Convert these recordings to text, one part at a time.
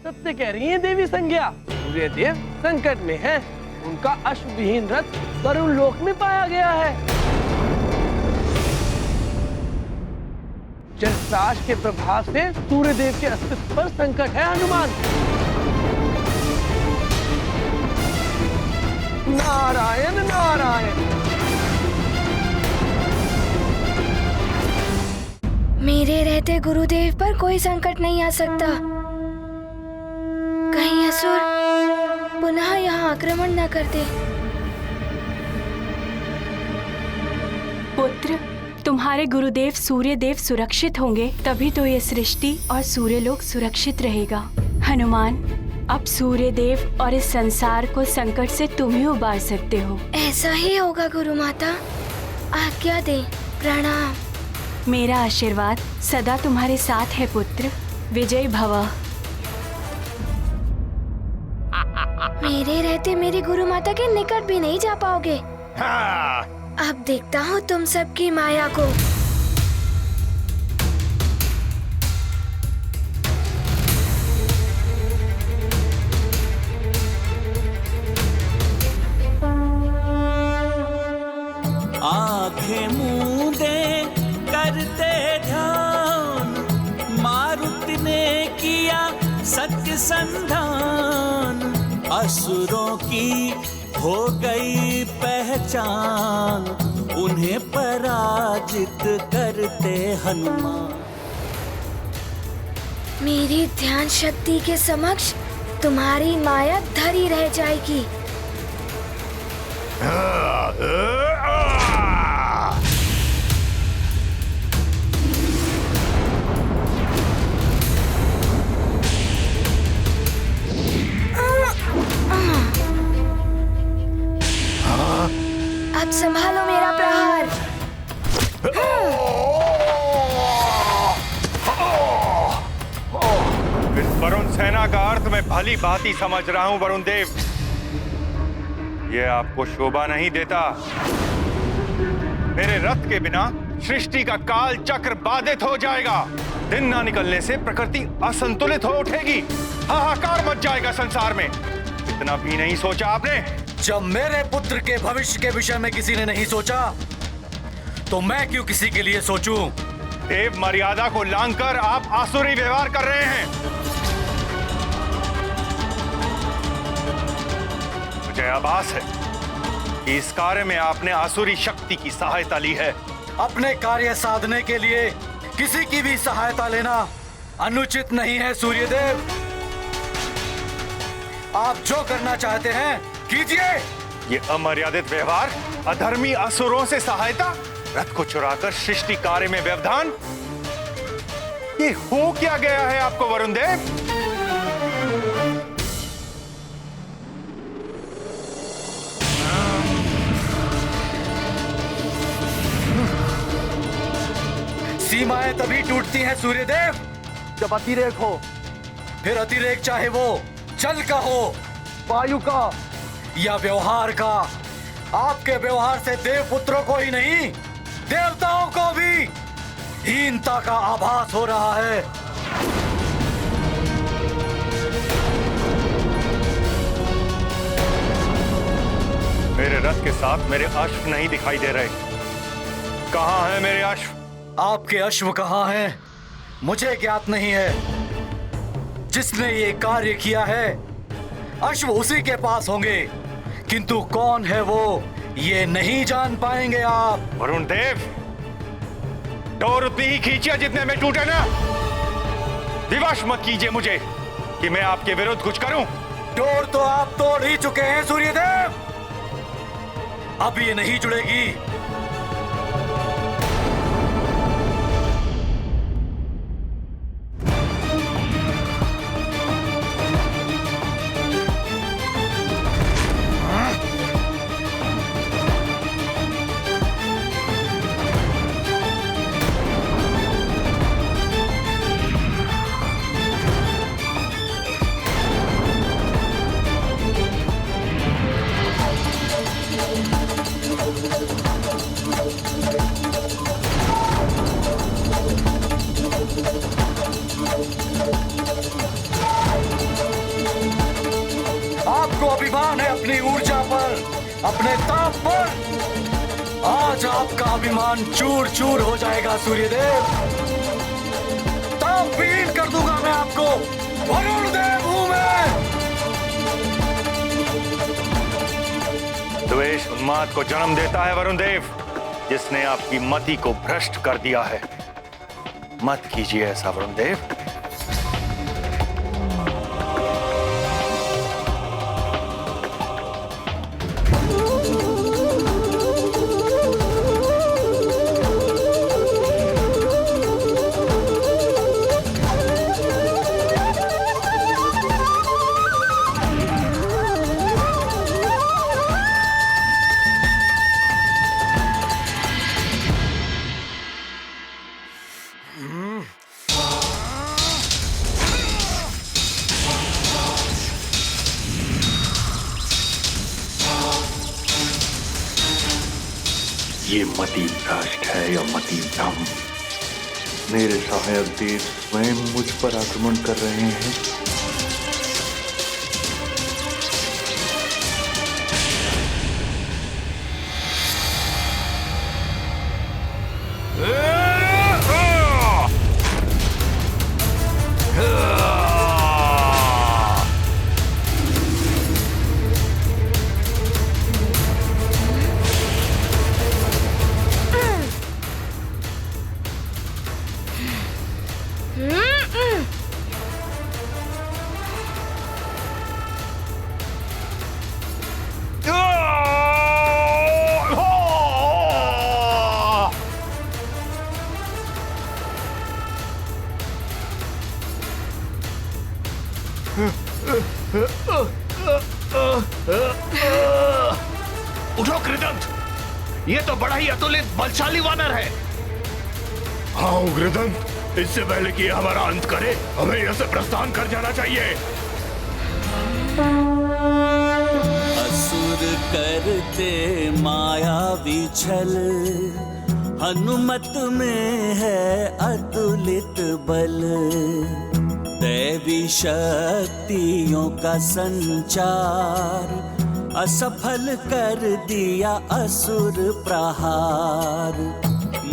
सत्य कह रही हैं देवी संज्ञा। सूर्य देव संकट में हैं। उनका अश्वविहीन रथ वरुण लोक में पाया गया है। जलराज के प्रभाव से सूर्य देव के अस्तित्व पर संकट है हनुमान। नारायण नारायण। मेरे रहते गुरुदेव पर कोई संकट नहीं आ सकता। कहीं असुर पुनः यहाँ आक्रमण न कर दे। पुत्र, तुम्हारे गुरुदेव सूर्य देव सुरक्षित होंगे तभी तो ये सृष्टि और सूर्यलोक सुरक्षित रहेगा। हनुमान, अब सूर्य देव और इस संसार को संकट से तुम ही उबार सकते हो। ऐसा ही होगा गुरु माता। आज्ञा दे। प्रणाम। मेरा आशीर्वाद सदा तुम्हारे साथ है पुत्र। विजय भव। मेरे रहते मेरी गुरु माता के निकट भी नहीं जा पाओगे। हाँ। अब देखता हूँ तुम सबकी माया को। आंखें मूंदे करते ध्यान, मारुति ने किया सत्य संधान। असुरों की हो गई पहचान, उन्हें पराजित करते हनुमान। मेरी ध्यान शक्ति के समक्ष तुम्हारी माया धरी रह जाएगी। अब संभालो मेरा प्रहार। इस वरुण सेना का अर्थ मैं भली भांति समझ रहा हूं वरुण देव। ये आपको शोभा नहीं देता। मेरे रथ के बिना सृष्टि का काल चक्र बाधित हो जाएगा। दिन ना निकलने से प्रकृति असंतुलित हो उठेगी। हाहाकार मच जाएगा संसार में। इतना भी नहीं सोचा आपने? जब मेरे पुत्र के भविष्य के विषय में किसी ने नहीं सोचा, तो मैं क्यों किसी के लिए सोचूं? देव मर्यादा को लांघकर आप आसुरी व्यवहार कर रहे हैं। मुझे आभास है कि इस कार्य में आपने आसुरी शक्ति की सहायता ली है। अपने कार्य साधने के लिए किसी की भी सहायता लेना अनुचित नहीं है सूर्यदेव। आप जो करना चाहते हैं कीजिए। ये अमर्यादित व्यवहार, अधर्मी असुरों से सहायता, रथ को चुराकर सृष्टि कार्य में व्यवधान, ये हो क्या गया है आपको वरुण देव? सीमाएं तभी टूटती हैं सूर्यदेव जब अतिरेक हो। फिर अतिरेक चाहे वो जल का हो, वायु का या व्यवहार का। आपके व्यवहार से देव पुत्रों को ही नहीं, देवताओं को भी हीनता का आभास हो रहा है। मेरे रथ के साथ मेरे अश्व नहीं दिखाई दे रहे। कहां हैं मेरे अश्व? आपके अश्व कहाँ हैं? मुझे ज्ञात नहीं है। जिसने ये कार्य किया है, अश्व उसी के पास होंगे, किंतु कौन है वो, ये नहीं जान पाएंगे आप। वरुण देव, डोर उतनी ही खींचिए जितने में टूटे ना। विवश मत कीजिए मुझे कि मैं आपके विरुद्ध कुछ करूं। डोर तो आप तोड़ ही चुके हैं सूर्यदेव। अब ये नहीं जुड़ेगी। आपको अभिमान है अपनी ऊर्जा पर, अपने ताप पर। आज आपका अभिमान चूर चूर हो जाएगा सूर्यदेव। तापहीन कर दूंगा मैं आपको। वरुण देव हूं मैं। द्वेष उन्माद को जन्म देता है वरुण देव, जिसने आपकी मति को भ्रष्ट कर दिया है। मत कीजिए ऐसा वरुण देव। ये मति भ्रष्ट है या मति भ्रम? मेरे सहायक देव स्वयं मुझ पर आक्रमण कर रहे हैं। उठो कृदंत, ये तो बड़ा ही अतुलित बलशाली वानर है। हाँ उग्रदंत, इससे पहले कि हमारा अंत करे हमें यहाँ से प्रस्थान कर जाना चाहिए। असुर करते मायावी छल, हनुमत में है अतुलित बल। दैवी शक्तियों का संचार असफल कर दिया असुर प्रहार।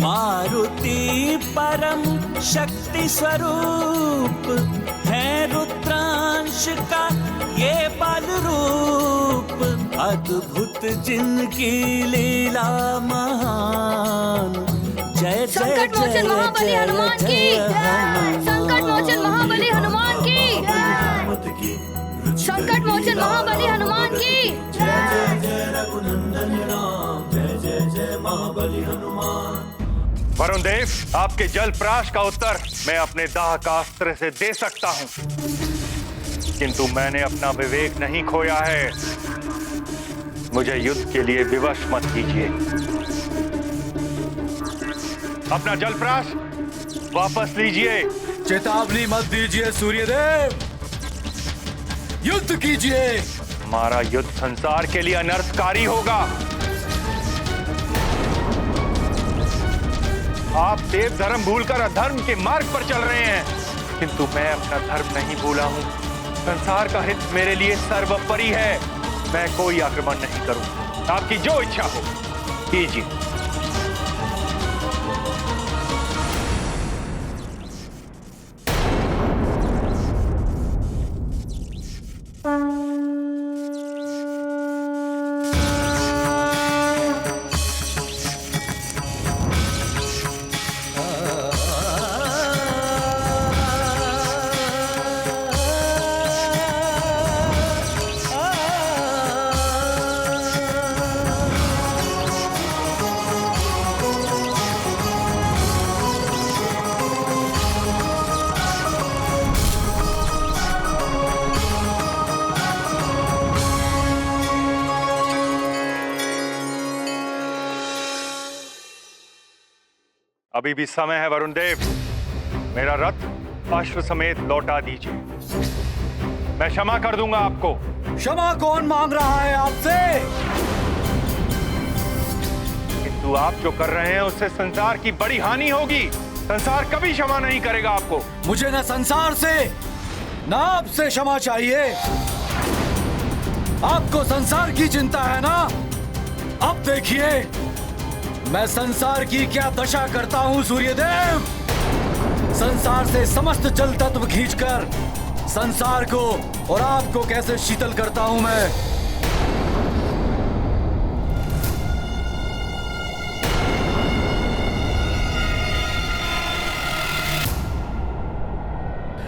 मारुति परम शक्ति स्वरूप है रुद्रांश का ये बल रूप। अद्भुत जिनकी लीला महान। जय जय संकट मोचन महाबली हनुमान की। संकट मोचन महाबली हनुमान की। संकट मोचन महाबली हनुमान की। वरुण देव, आपके जल प्राश का उत्तर मैं अपने दाह का अस्त्र से दे सकता हूं, किंतु मैंने अपना विवेक नहीं खोया है। मुझे युद्ध के लिए विवश मत कीजिए। अपना जल प्राश वापस लीजिए। चेतावनी मत दीजिए सूर्यदेव, युद्ध कीजिए। हमारा युद्ध संसार के लिए अनर्थकारी होगा। आप देव धर्म भूलकर अधर्म के मार्ग पर चल रहे हैं, किंतु मैं अपना धर्म नहीं भूला हूं। संसार का हित मेरे लिए सर्वोपरि है। मैं कोई आक्रमण नहीं करूंगा। आपकी जो इच्छा हो कीजिए। अभी भी समय है वरुण देव, मेरा रथ अश्व समेत लौटा दीजिए। मैं क्षमा कर दूंगा आपको। क्षमा कौन मांग रहा है आपसे? किंतु आप जो कर रहे हैं उससे संसार की बड़ी हानि होगी। संसार कभी क्षमा नहीं करेगा आपको। मुझे न संसार से न आपसे क्षमा चाहिए। आपको संसार की चिंता है ना? अब देखिए मैं संसार की क्या दशा करता हूँ सूर्यदेव। संसार से समस्त जल तत्व खींचकर संसार को और आपको कैसे शीतल करता हूँ मैं।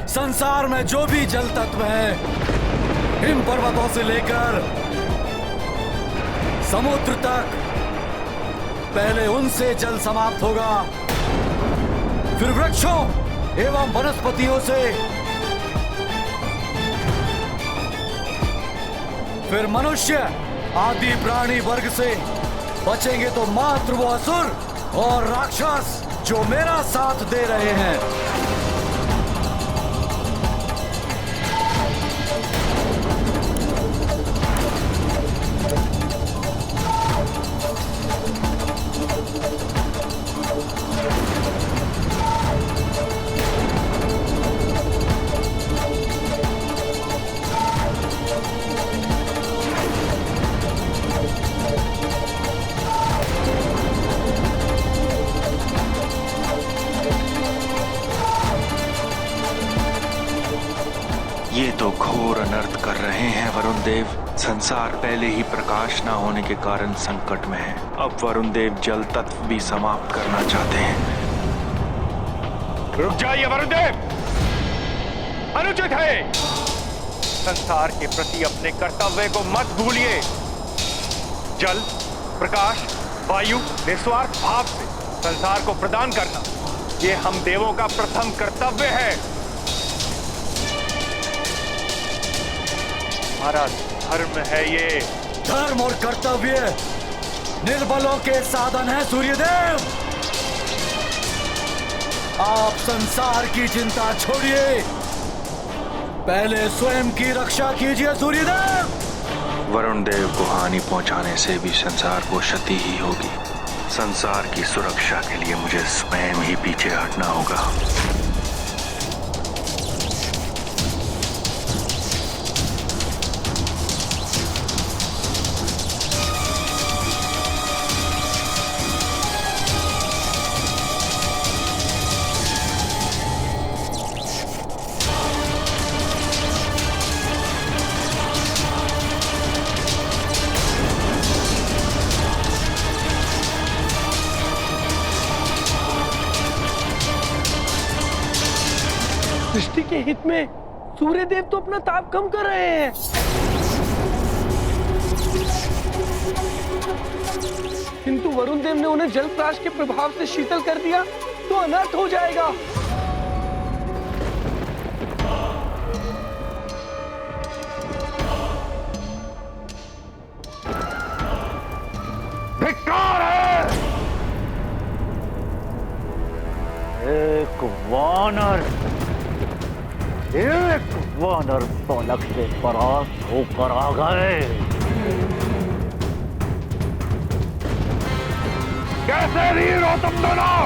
संसार में जो भी जल तत्व है, हिम पर्वतों से लेकर समुद्र तक, पहले उनसे जल समाप्त होगा, फिर वृक्षों एवं वनस्पतियों से, फिर मनुष्य आदि प्राणी वर्ग से, बचेंगे तो मात्र वो असुर और राक्षस जो मेरा साथ दे रहे हैं। ये तो घोर अनर्थ कर रहे हैं वरुण देव। संसार पहले ही प्रकाश न होने के कारण संकट में है। अब वरुण देव जल तत्व भी समाप्त करना चाहते हैं। रुक जाइए वरुण देव, अनुचित है। संसार के प्रति अपने कर्तव्य को मत भूलिए। जल, प्रकाश, वायु निस्वार्थ भाव से संसार को प्रदान करना, ये हम देवों का प्रथम कर्तव्य है। हमारा धर्म है ये। धर्म और कर्तव्य निर्बलों के साधन है सूर्यदेव। आप संसार की चिंता छोड़िए, पहले स्वयं की रक्षा कीजिए सूर्यदेव। वरुण देव को हानि पहुंचाने से भी संसार को क्षति ही होगी। संसार की सुरक्षा के लिए मुझे स्वयं ही पीछे हटना होगा। सृष्टि के हित में सूर्यदेव तो अपना ताप कम कर रहे हैं। किंतु वरुण देव ने उन्हें जल प्राश के प्रभाव से शीतल कर दिया तो अनर्थ हो जाएगा। धिक्कार है। एक वानर बालक से परास्त होकर आ गए। कैसे वीर हो तुम दोनों?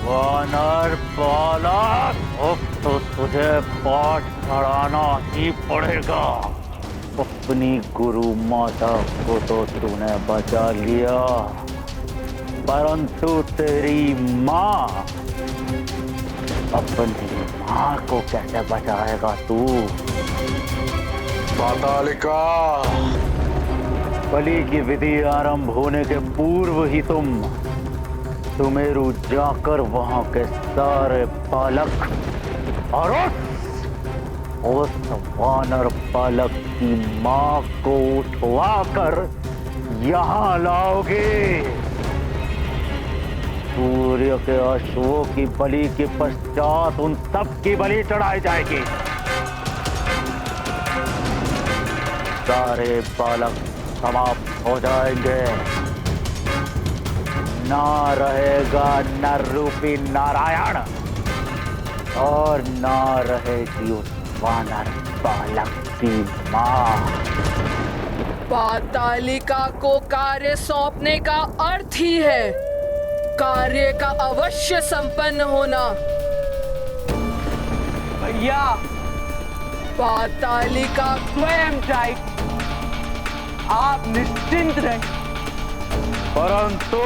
वानर बालक, अब तो तुझे पाठ पढ़ाना ही पड़ेगा। अपनी गुरु माता को तो तूने बचा लिया, परंतु तेरी माँ, अपनी माँ को कैसे बचाएगा तू? पातालिका, बलि की विधि आरंभ होने के पूर्व ही तुम सुमेरु जाकर वहां के सारे बालक और उस वानर बालक की माँ को उठवा कर यहाँ लाओगे। सूर्य के अश्वों की बलि के पश्चात उन सब की बलि चढ़ाई जाएगी। सारे बालक समाप्त हो जाएंगे। ना रहेगा नर रूपी नारायण और ना रहेगी उस वानर बालक की माँ। पातालिका को कार्य सौंपने का अर्थ ही है कार्य का अवश्य संपन्न होना। भैया, पाताली का स्वयं टाइट। आप निश्चिंत रहें। परंतु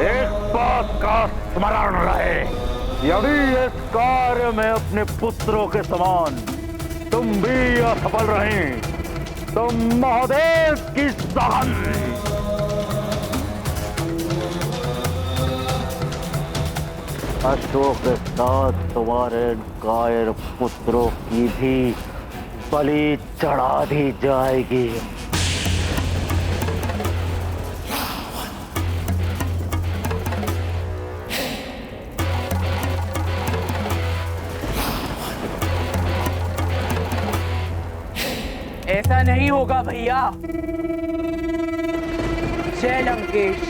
एक बात का स्मरण रहे, यदि इस कार्य में अपने पुत्रों के समान तुम भी असफल रहे तो महादेव की सहन अश्वों के साथ तुम्हारे कायर पुत्रों की भी बलि चढ़ा दी जाएगी। ऐसा नहीं होगा भैया। जय लंकेश।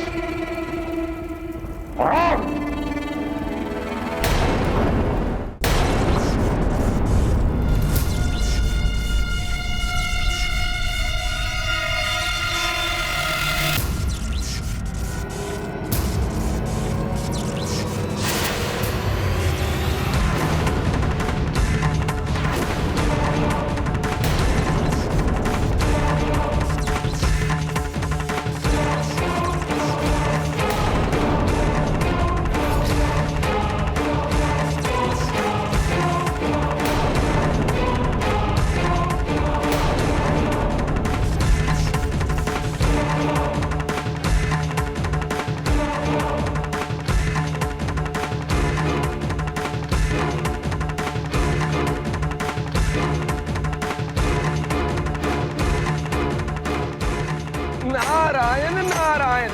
नारायण नारायण।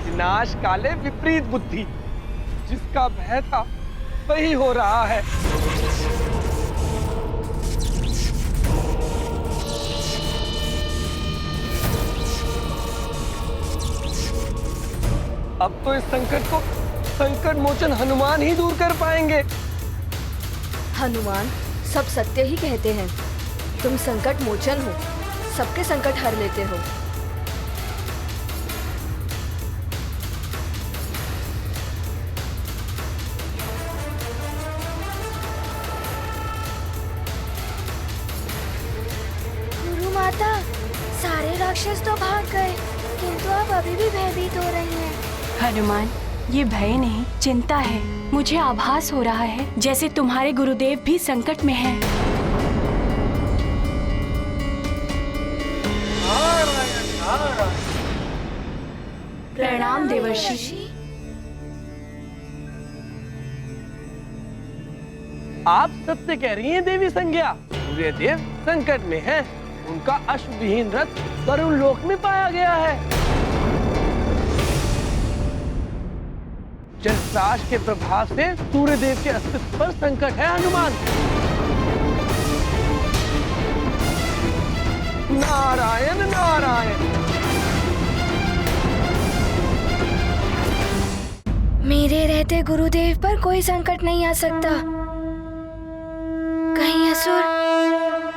विनाश काले विपरीत बुद्धि। जिसका भय था वही हो रहा है। अब तो इस संकट को संकट मोचन हनुमान ही दूर कर पाएंगे। हनुमान सब सत्य ही कहते हैं। तुम संकट मोचन हो, सबके संकट हर लेते हो। गुरु माता, सारे राक्षस तो भाग गए, किंतु आप अभी भी भयभीत हो रही हैं। हनुमान, ये भय नहीं चिंता है। मुझे आभास हो रहा है जैसे तुम्हारे गुरुदेव भी संकट में हैं। प्रणाम देवर्षि। आप सत्य कह रही हैं देवी संज्ञा। सूर्यदेव संकट में हैं। उनका अश्वविहीन रथ वरुण लोक में पाया गया है। जलराज के प्रभाव से सूर्यदेव के अस्तित्व पर संकट है हनुमान। नारायण नारायण। मेरे रहते गुरुदेव पर कोई संकट नहीं आ सकता। कहीं असुर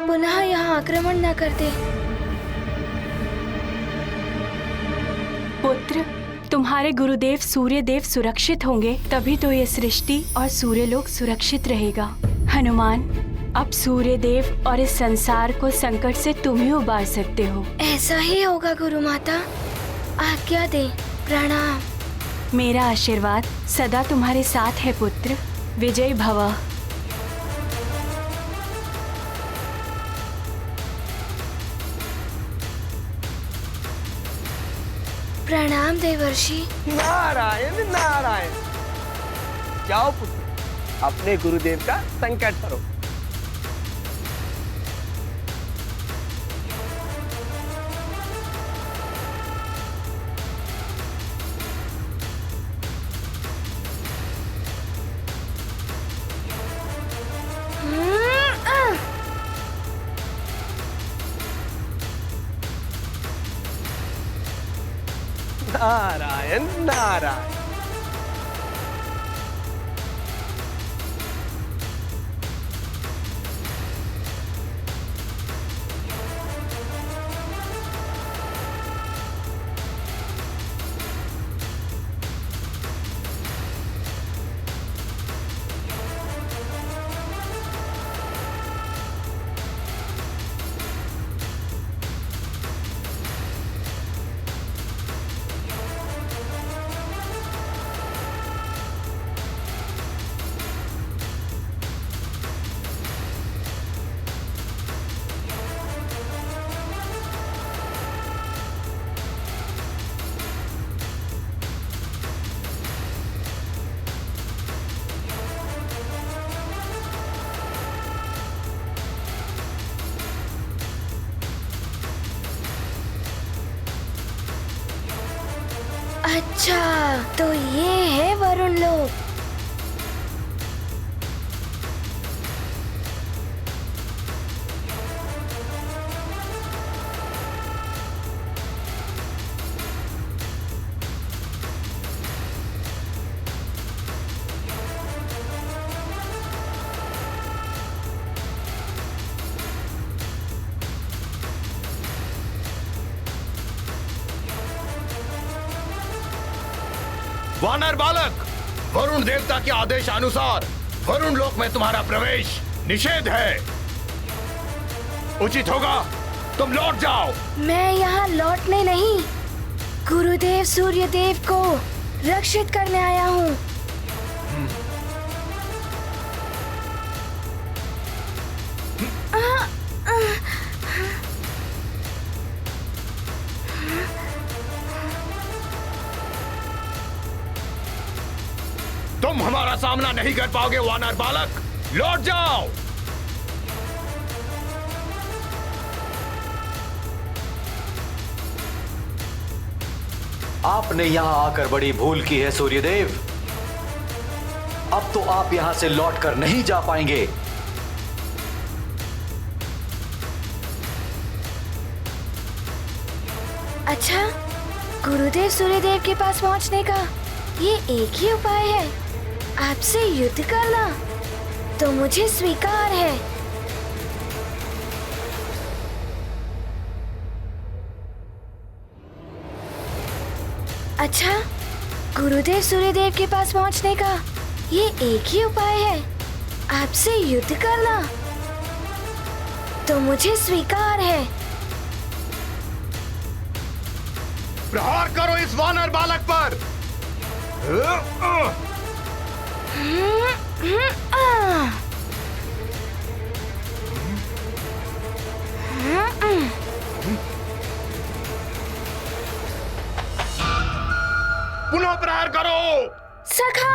पुनः यहाँ आक्रमण न कर दे। पुत्र, तुम्हारे गुरुदेव सूर्यदेव सुरक्षित होंगे तभी तो ये सृष्टि और सूर्यलोक सुरक्षित रहेगा। हनुमान, अब सूर्यदेव और इस संसार को संकट से तुम ही उबार सकते हो। ऐसा ही होगा गुरु माता। आज्ञा दे। प्रणाम। मेरा आशीर्वाद सदा तुम्हारे साथ है पुत्र। विजय भव। प्रणाम देवर्षि। नारायण नारायण। जाओ पुत्र, अपने गुरुदेव का संकट करो। नारायण नारायण। अच्छा, तो ये है वरुण लोक। वानर बालक, वरुण देवता के आदेश अनुसार वरुण लोक में तुम्हारा प्रवेश निषेध है। उचित होगा तुम लौट जाओ। मैं यहाँ लौटने नहीं, गुरुदेव सूर्यदेव को रक्षित करने आया हूँ। तुम हमारा सामना नहीं कर पाओगे वानर बालक, लौट जाओ। आपने यहाँ आकर बड़ी भूल की है सूर्यदेव। अब तो आप यहाँ से लौटकर नहीं जा पाएंगे। अच्छा, गुरुदेव सूर्यदेव के पास पहुँचने का ये एक ही उपाय है, आपसे युद्ध करना। तो मुझे स्वीकार है। अच्छा, गुरुदेव सूर्यदेव के पास पहुंचने का ये एक ही उपाय है, आपसे युद्ध करना। तो मुझे स्वीकार है। प्रहार करो इस वानर बालक पर। पुनः प्रहार करो। सखा,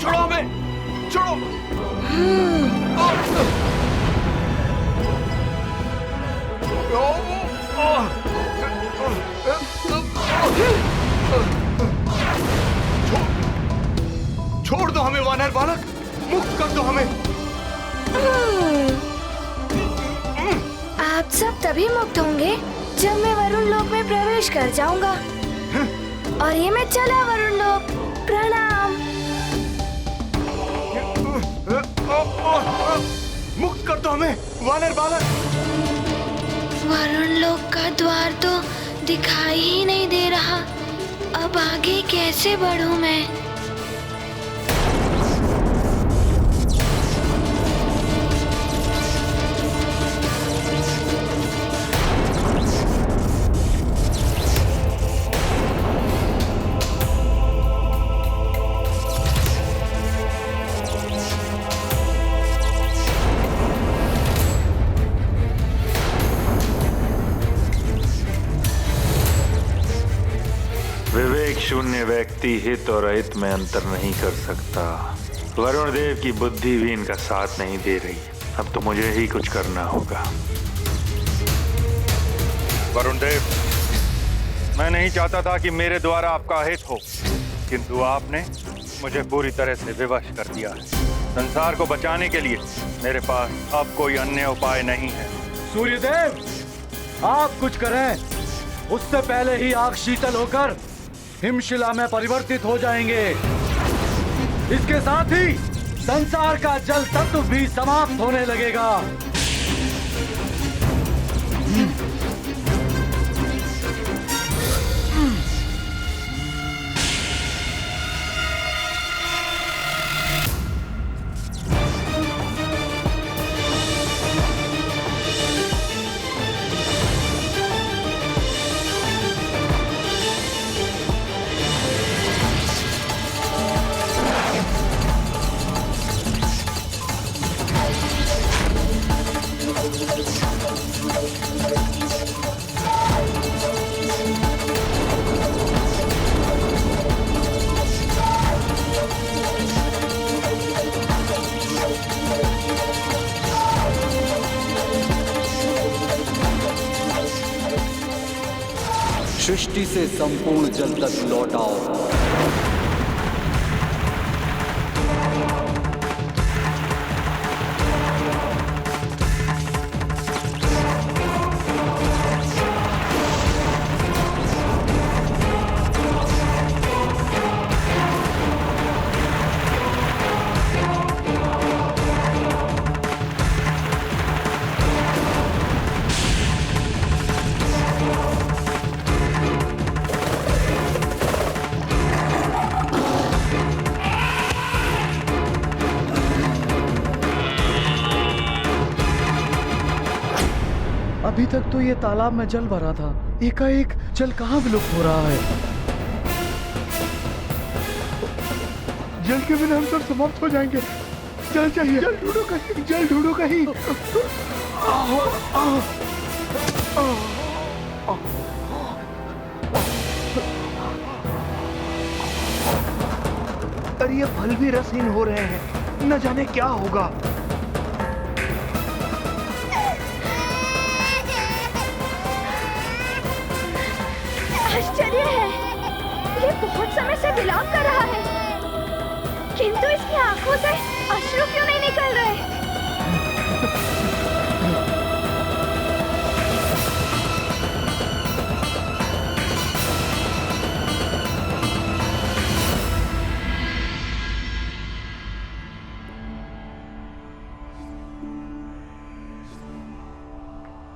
छोड़ो हमें, छोड़ो। छोड़ दो हमें वानर बालक, मुक्त कर दो हमें। आप सब तभी मुक्त होंगे जब मैं वरुण लोक में प्रवेश कर जाऊंगा। और ये मैं चला वरुण लोक। प्रणाम। मुक्त कर दो हमें वानर बालक। वरुण लोक का द्वार तो दिखाई ही नहीं दे रहा। अब आगे कैसे बढ़ूं मैं? विवेक शून्य व्यक्ति हित और अहित में अंतर नहीं कर सकता। वरुण देव की बुद्धि भी इनका साथ नहीं दे रही। अब तो मुझे ही कुछ करना होगा। वरुण देव, मैं नहीं चाहता था कि मेरे द्वारा आपका हित हो, किंतु आपने मुझे पूरी तरह से विवश कर दिया है। संसार को बचाने के लिए मेरे पास अब कोई अन्य उपाय नहीं है। सूर्यदेव, आप कुछ करें, उससे पहले ही आग शीतल होकर हिमशिला में परिवर्तित हो जाएंगे। इसके साथ ही संसार का जल तत्व भी समाप्त होने लगेगा। सृष्टि से संपूर्ण जल तक लौटाओ। अभी तक तो ये तालाब में जल भरा था, एकाएक जल कहाँ विलुप्त हो रहा है? जल के बिना हम सब समाप्त हो जाएंगे। जल चाहिए, जल ढूंढो कहीं, जल ढूंढो कहीं। अरे ये फल भी रसहीन हो रहे हैं, न जाने क्या होगा। आश्चर्य है, ये बहुत समय से विलाप कर रहा है, किंतु इसकी आंखों से अश्रु क्यों नहीं निकल रहे?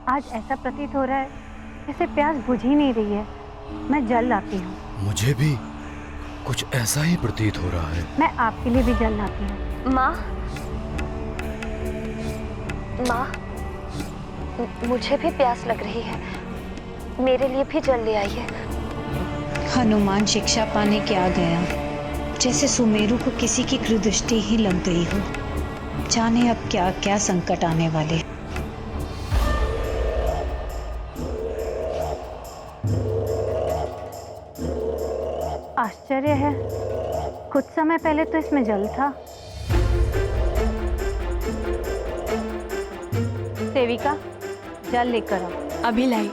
आज ऐसा प्रतीत हो रहा है जैसे प्यास बुझ ही नहीं रही है। मैं जल लाती हूँ। मुझे भी कुछ ऐसा ही प्रतीत हो रहा है। मैं आपके लिए भी जल लाती हूँ। माँ, माँ, मुझे भी प्यास लग रही है, मेरे लिए भी जल ले आइए। हनुमान शिक्षा पाने क्या गया, जैसे सुमेरु को किसी की कृदृष्टि ही लग गई हो। जाने अब क्या क्या संकट आने वाले। आश्चर्य है, कुछ समय पहले तो इसमें जल था। सेविका, जल लेकर आओ। अभी लाई।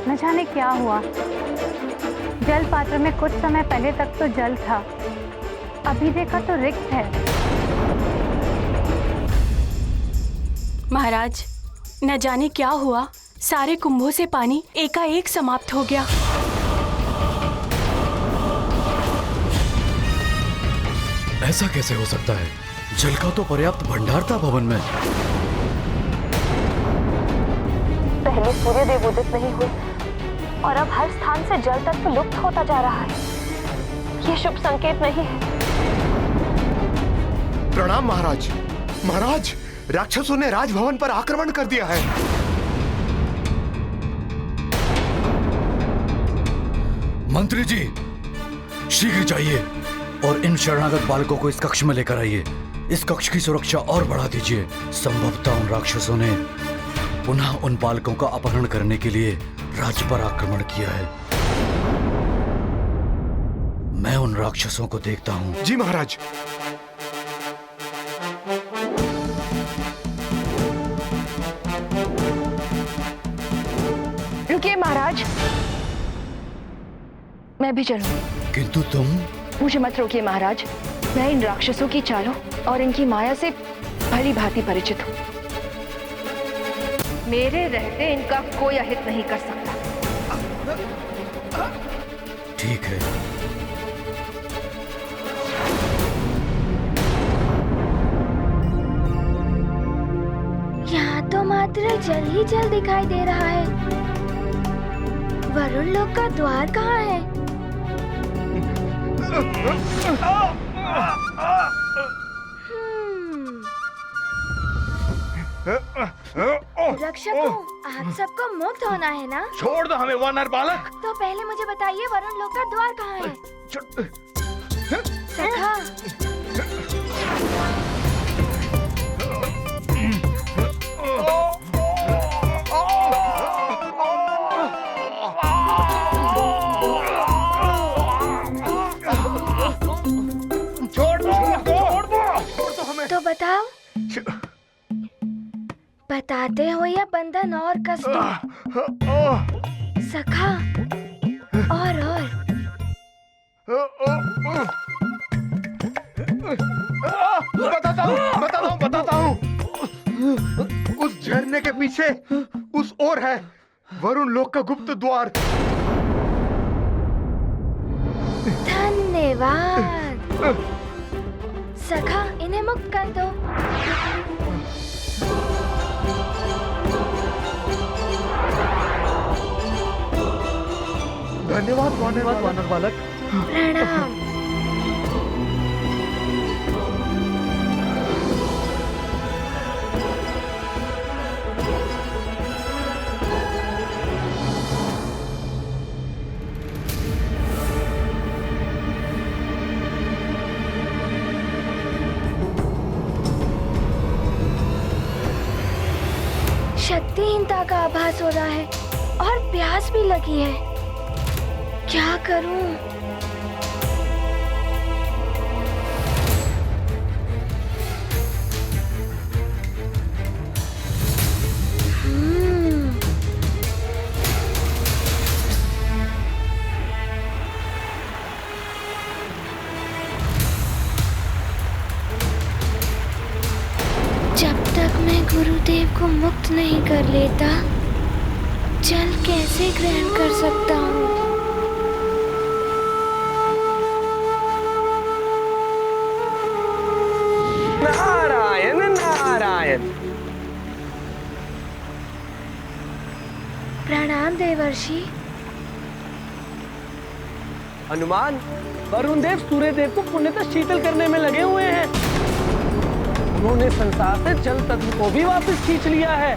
न जाने क्या हुआ, जल पात्र में कुछ समय पहले तक तो जल था, अभी देखा तो रिक्त है। महाराज, न जाने क्या हुआ, सारे कुंभों से पानी एकाएक समाप्त हो गया। ऐसा कैसे हो सकता है? जल का तो पर्याप्त भंडार था भवन में। पहले सूर्यदेव उदित नहीं हुए और अब हर स्थान से जल तत्व लुप्त होता जा रहा है। ये शुभ संकेत नहीं है। प्रणाम महाराज। महाराज, राक्षसों ने राजभवन पर आक्रमण कर दिया है। मंत्री जी, शीघ्र जाइए और इन शरणागत बालकों को इस कक्ष में लेकर आइए। इस कक्ष की सुरक्षा और बढ़ा दीजिए। संभवतः उन राक्षसों ने पुनः उन बालकों का अपहरण करने के लिए राज्य पर आक्रमण किया है। मैं उन राक्षसों को देखता हूँ। जी महाराज। रुकिए महाराज, मैं भी चलूंगी। किंतु तुम? मुझे मत रोकिए महाराज, मैं इन राक्षसों की चालों और इनकी माया से भली भांति परिचित हूँ। मेरे रहते इनका कोई अहित नहीं कर सकता। ठीक है। यहाँ तो मात्र जल ही जल दिखाई दे रहा है। वरुण लोक का द्वार कहाँ है? रक्षकों, आप सबको मुक्त होना है ना? छोड़ दो हमें वानर बालक। तो पहले मुझे बताइए वरुण लोक का द्वार कहाँ है? सखा। बताते हो या बंधन और कष्ट? सखा और बताता हूँ। उस झरने के पीछे उस ओर है वरुण लोक का गुप्त द्वार। धन्यवाद सखा, इन्हें मुक्त कर दो। धन्यवाद वानर बालक। प्रणाम। शक्तिहीनता का आभास हो रहा है और प्यास भी लगी है। क्या करूं? जब तक मैं गुरुदेव को मुक्त नहीं कर लेता, जल कैसे ग्रहण कर सकता हूँ? नारायण नारायण। प्रणाम देवर्षि। हनुमान, वरुण देव सूर्य देव को पुण्यतः शीतल करने में लगे हुए हैं। उन्होंने संसार से जल तत्व को भी वापस खींच लिया है।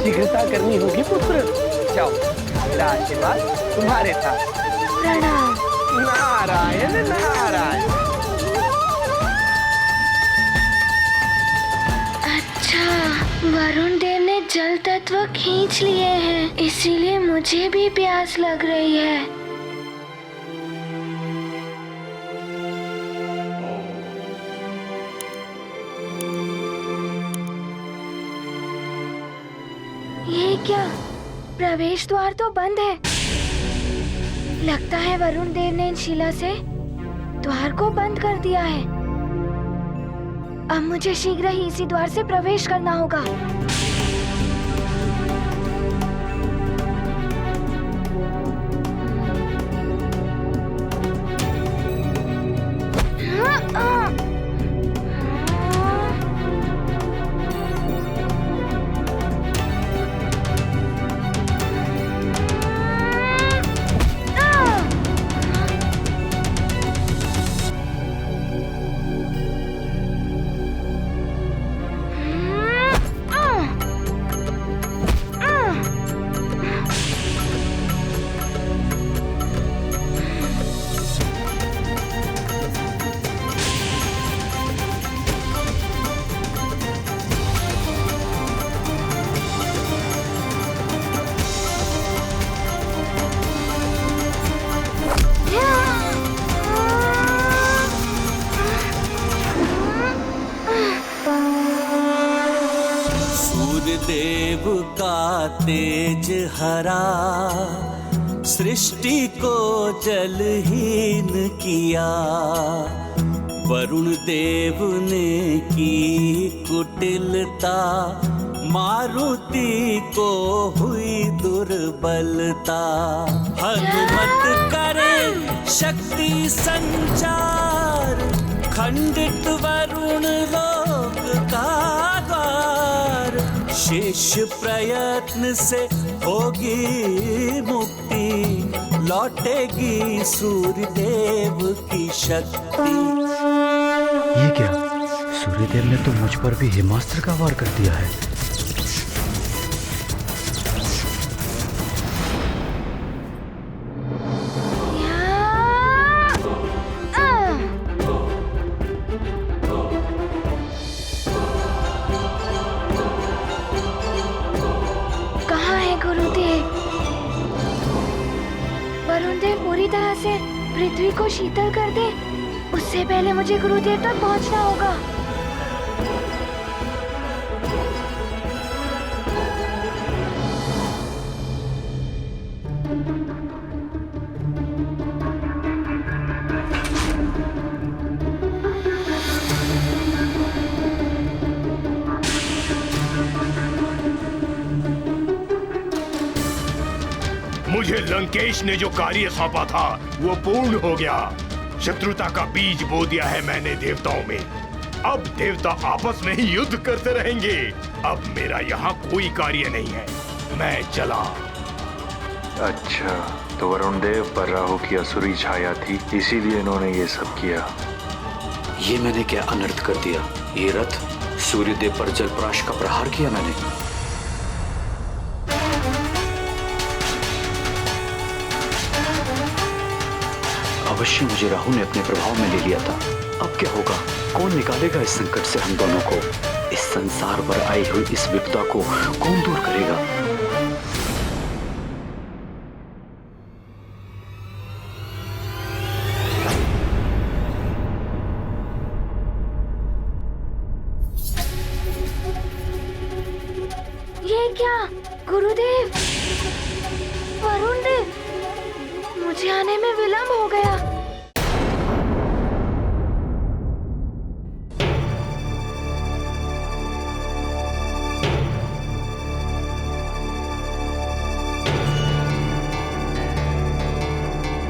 शीघ्रता करनी होगी पुत्र। जाओ, मेरा आशीर्वाद तुम्हारे साथ। प्रणाम। नारायण नारायण। अच्छा, वरुण देव ने जल तत्व खींच लिए हैं, इसीलिए मुझे भी प्यास लग रही है। ये क्या? प्रवेश द्वार तो बंद है। लगता है वरुण देव ने इन शिला से द्वार को बंद कर दिया है। अब मुझे शीघ्र ही इसी द्वार से प्रवेश करना होगा। देव का तेज हरा, सृष्टि को जलहीन किया। वरुण देव ने की कुटिलता, मारुति को हुई दुर्बलता। हनुमत करे शक्ति संचार, खंडित वरुण लोक का द्वार। शेष प्रयत्न से होगी मुक्ति, लौटेगी सूर्य देव की शक्ति। ये क्या? सूर्यदेव ने तो मुझ पर भी हिमास्त्र का वार कर दिया है। वरुण देव पूरी तरह से पृथ्वी को शीतल कर दे, उससे पहले मुझे गुरुदेव तक पहुंचना होगा। मुझे लंकेश ने जो कार्य सौंपा था वो पूर्ण हो गया। शत्रुता का बीज बो दिया है मैंने देवताओं में। अब देवता आपस में ही युद्ध करते रहेंगे। अब मेरा यहाँ कोई कार्य नहीं है, मैं चला। अच्छा, तो वरुण देव पर राहु की असुरी छाया थी, इसीलिए इन्होंने ये सब किया। ये मैंने क्या अनर्थ कर दिया? ये रथ सूर्यदेव पर जलप्राश का प्रहार किया मैंने। अवश्य मुझे राहु ने अपने प्रभाव में ले लिया था। अब क्या होगा? कौन निकालेगा इस संकट से हम दोनों को? इस संसार पर आई हुई इस विपदा को कौन दूर करेगा? ये क्या? गुरुदेव, वरुण देव, मुझे आने में विलंब हो गया।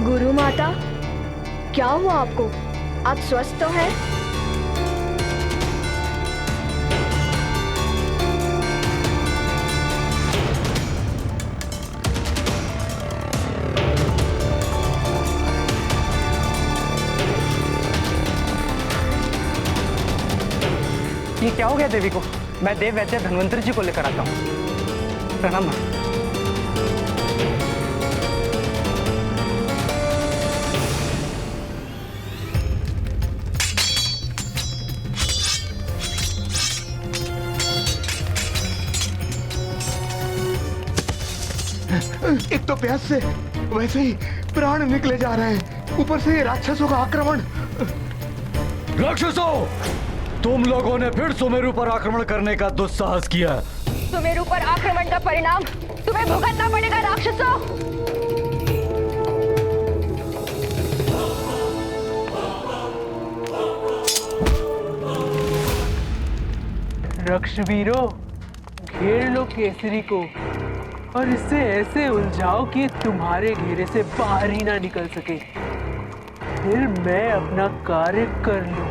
गुरु माता, क्या हुआ आपको? आप स्वस्थ तो हैं? ये क्या हो गया देवी को? मैं देव वैद्य धन्वंतरी जी को लेकर आता हूँ। प्रणाम। एक तो प्यास से वैसे ही प्राण निकले जा रहे हैं, ऊपर से ये राक्षसों का आक्रमण। राक्षसों, तुम लोगों ने फिर सुमेरु पर आक्रमण करने का दुस्साहस किया। सुमेरु पर आक्रमण का परिणाम तुम्हें भुगतना पड़ेगा राक्षसों। रक्षवीरों, घेर लो केसरी को और इससे ऐसे उलझाओ कि तुम्हारे घेरे से बाहर ही ना निकल सके। फिर मैं अपना कार्य कर लूं।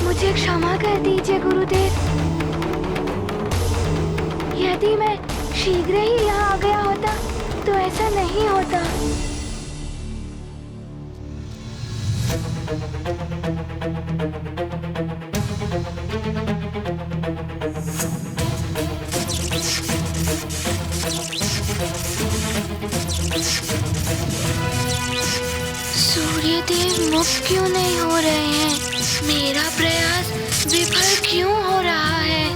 मुझे क्षमा कर दीजिए गुरुदेव। यदि मैं शीघ्र ही यहाँ आ गया होता तो ऐसा नहीं होता। सूर्यदेव मुक्त क्यों नहीं हो रहे हैं? मेरा प्रयास विफल क्यों हो रहा है?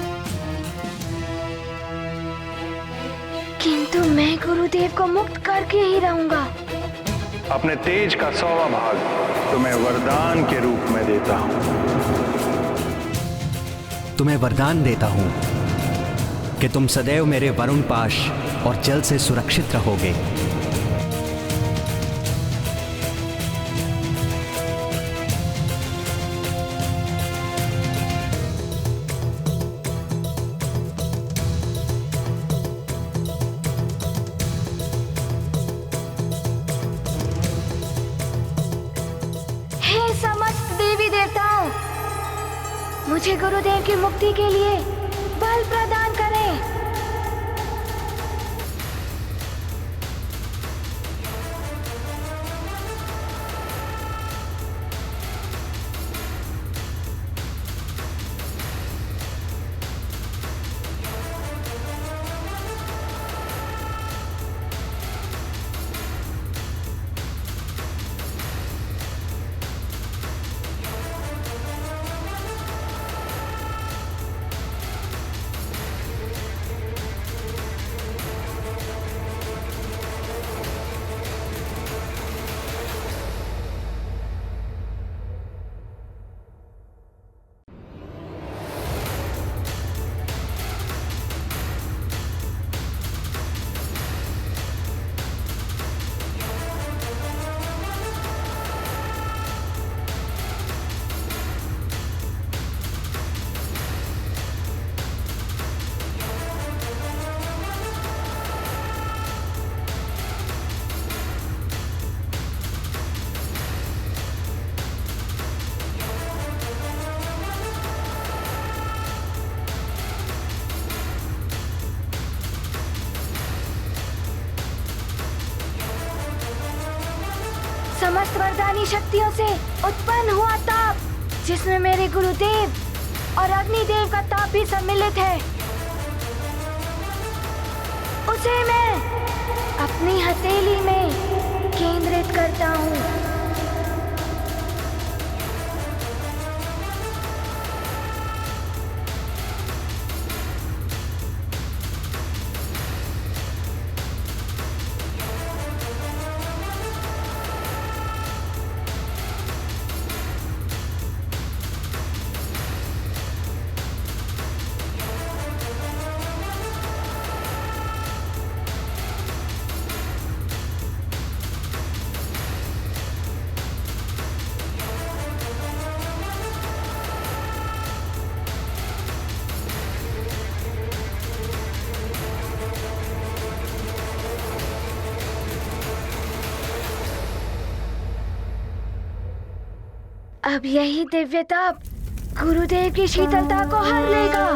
किंतु मैं गुरुदेव को मुक्त करके ही रहूंगा। अपने तेज का 100वां भाग तुम्हें वरदान के रूप में देता हूं। तुम्हें वरदान देता हूं कि तुम सदैव मेरे वरुण पाश और जल से सुरक्षित रहोगे। मुझे गुरुदेव की मुक्ति के लिए बल प्रदान करें। समस्त वरदानी शक्तियों से उत्पन्न हुआ ताप, जिसमें मेरे गुरुदेव और अग्निदेव का ताप भी सम्मिलित है, उसे मैं अपनी हथेली में केंद्रित करता हूँ। अब यही दिव्य ताप गुरुदेव की शीतलता को हर लेगा।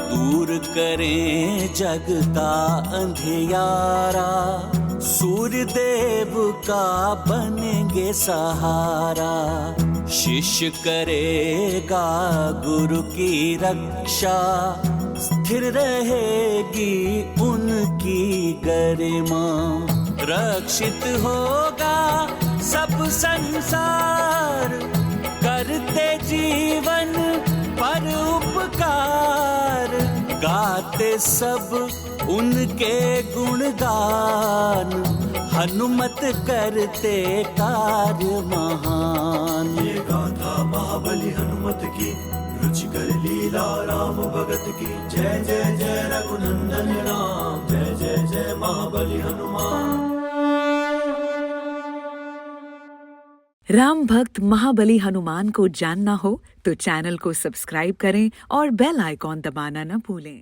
दूर करें जग का अंधियारा, सूर्य देव का बनेंगे सहारा। शिष्य करेगा गुरु की रक्षा, स्थिर रहेगी उनकी गरिमा। रक्षित होगा सब संसार, करते जीवन पर उपकार। गाते सब उनके गुणगान, हनुमत करते कार्य महान। ये गाथा महाबली हनुमत की, रुचिकर लीला राम भगत की। जय जय जय रघुनंदन राम, जय जय जय महाबली हनुमान। राम भक्त महाबली हनुमान को जानना हो तो चैनल को सब्सक्राइब करें और बेल आइकॉन दबाना न भूलें।